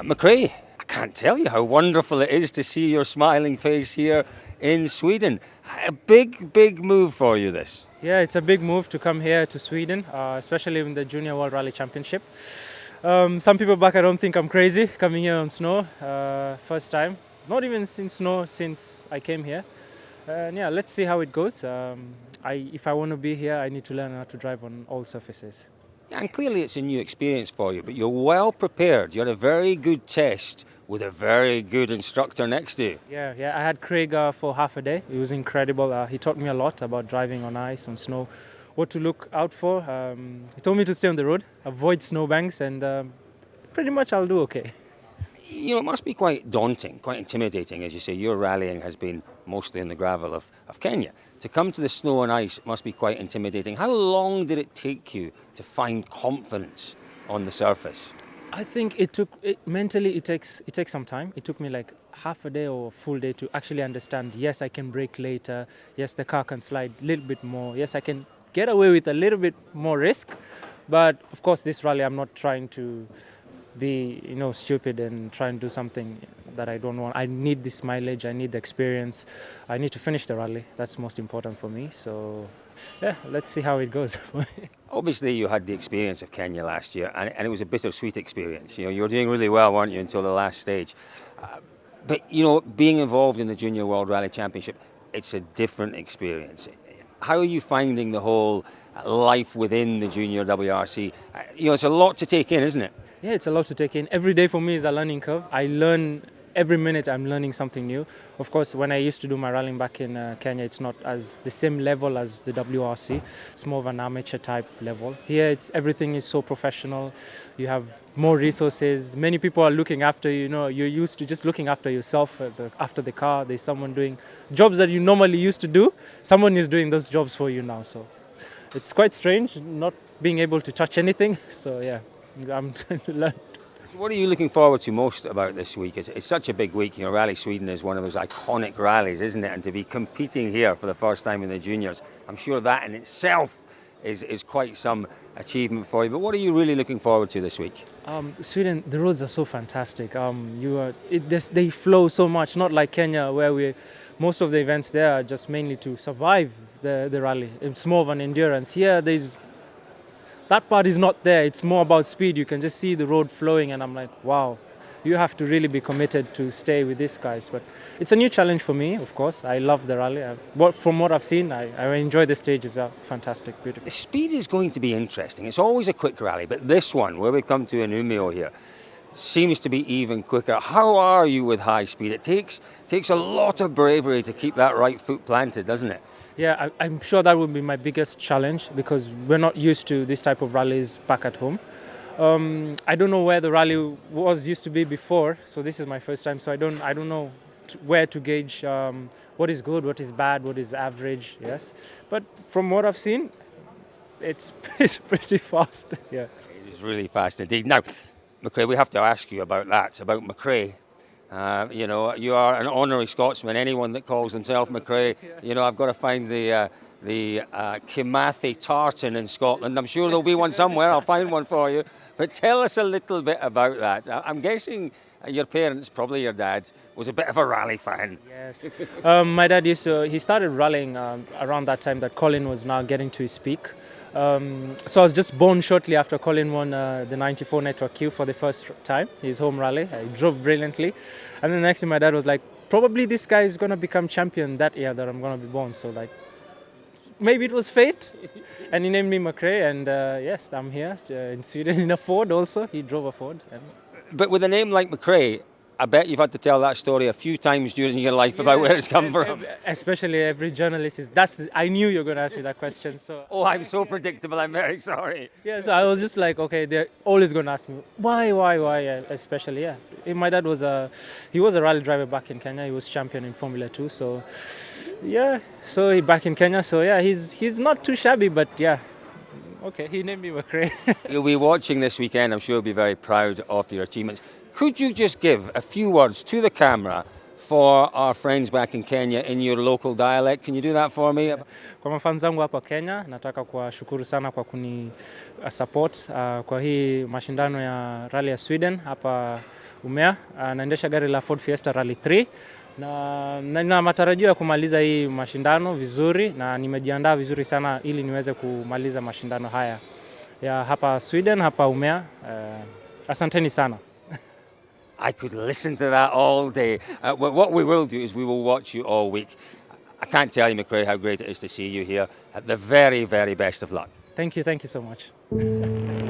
McRae, I can't tell you how wonderful it is to see your smiling face here in Sweden. A big move for you, this. Yeah, it's a big move to come here to Sweden, especially in the Junior World Rally Championship. Some people back, I don't think I'm crazy coming here on snow, first time. Not even since snow since I came here. And yeah, let's see how it goes. If I want to be here, I need to learn how to drive on all surfaces. Yeah, and clearly it's a new experience for you, but you're well prepared. You had a very good test with a very good instructor next to you. Yeah, I had Craig for half a day. It was incredible. He taught me a lot about driving on ice, on snow, what to look out for. He told me to stay on the road, avoid snowbanks, and pretty much I'll do okay. You know, it must be quite daunting, quite intimidating. As you say, your rallying has been mostly in the gravel of Kenya. To come to the snow and ice must be quite intimidating. How long did it take you to find confidence on the surface? I think mentally it takes some time. It took me like half a day or a full day to actually understand, yes, I can brake later. Yes, the car can slide a little bit more. Yes, I can get away with a little bit more risk. But of course, this rally, I'm not trying to be stupid and try and do something that I don't want. I need this mileage, I need the experience, I need to finish the rally. That's most important for me. So yeah, let's see how it goes. Obviously you had the experience of Kenya last year, and it was a bittersweet experience. You were doing really well, weren't you, until the last stage. But being involved in the Junior World Rally Championship, it's a different experience. How are you finding the whole life within the Junior WRC? It's a lot to take in, isn't it? Yeah, it's a lot to take in. Every day for me is a learning curve. I learn every minute. I'm learning something new. Of course, when I used to do my rallying back in Kenya, it's not as the same level as the WRC. It's more of an amateur type level. Here, everything is so professional. You have more resources. Many people are looking after you. You're used to just looking after yourself after the car. There's someone doing jobs that you normally used to do. Someone is doing those jobs for you now. So it's quite strange not being able to touch anything. So yeah. I'm trying to learn. What are you looking forward to most about this week? It's such a big week. Rally Sweden is one of those iconic rallies, isn't it? And to be competing here for the first time in the juniors, I'm sure that in itself is quite some achievement for you. But what are you really looking forward to this week? Sweden, the roads are so fantastic. They flow so much, not like Kenya where most of the events there are just mainly to survive the rally. It's more of an endurance. Here, that part is not there. It's more about speed. You can just see the road flowing, and I'm like, wow, you have to really be committed to stay with these guys. But it's a new challenge for me, of course. I love the rally. From what I've seen, I enjoy the stages. Are fantastic, beautiful. The speed is going to be interesting. It's always a quick rally, but this one, where we come to in Umeå here, seems to be even quicker. How are you with high speed? It takes a lot of bravery to keep that right foot planted, doesn't it? Yeah, I'm sure that will be my biggest challenge because we're not used to this type of rallies back at home. I don't know where the rally used to be before, so this is my first time. So I don't know where to gauge what is good, what is bad, what is average. Yes, but from what I've seen, it's pretty fast. Yeah, it is really fast indeed. Now, McRae, we have to ask you about that, about McRae. You are an honorary Scotsman. Anyone that calls himself McRae, I've got to find the Kimathi tartan in Scotland. I'm sure there'll be one somewhere. I'll find one for you. But tell us a little bit about that. I'm guessing your parents, probably your dad, was a bit of a rally fan. Yes. My dad he started rallying around that time that Colin was now getting to his peak. So I was just born shortly after Colin won the 94 Network Q for the first time, his home rally. He drove brilliantly. And then next thing my dad was like, probably this guy is going to become champion that year that I'm going to be born. So like, maybe it was fate. And he named me McRae, and yes, I'm here in Sweden in a Ford also. He drove a Ford. But with a name like McRae, I bet you've had to tell that story a few times during your life about where it's come from. Especially every journalist I knew you were going to ask me that question. So. Oh, I'm so predictable. I'm very sorry. Yeah, so I was just like, okay, they're always going to ask me why, especially. Yeah, my dad was a rally driver back in Kenya. He was champion in Formula 2. So yeah, so back in Kenya. So yeah, he's not too shabby, but yeah. Okay, he named me McRae. You'll be watching this weekend. I'm sure you'll be very proud of your achievements. Could you just give a few words to the camera for our friends back in Kenya in your local dialect? Can you do that for me? Kwa mafans zangu hapa Kenya, nataka kuwashukuru sana kwa kuni support kwa hii mashindano ya rally ya Sweden hapa Umea. Naendesha gari la Ford Fiesta Rally 3 na nina matarajio ya kumaliza hii mashindano vizuri, na nimejiandaa vizuri sana ili niweze kumaliza mashindano haya ya hapa Sweden, hapa Umea. Asanteni sana. I could listen to that all day. What we will do is we will watch you all week. I can't tell you, McRae, how great it is to see you here. At the very, very best of luck. Thank you so much.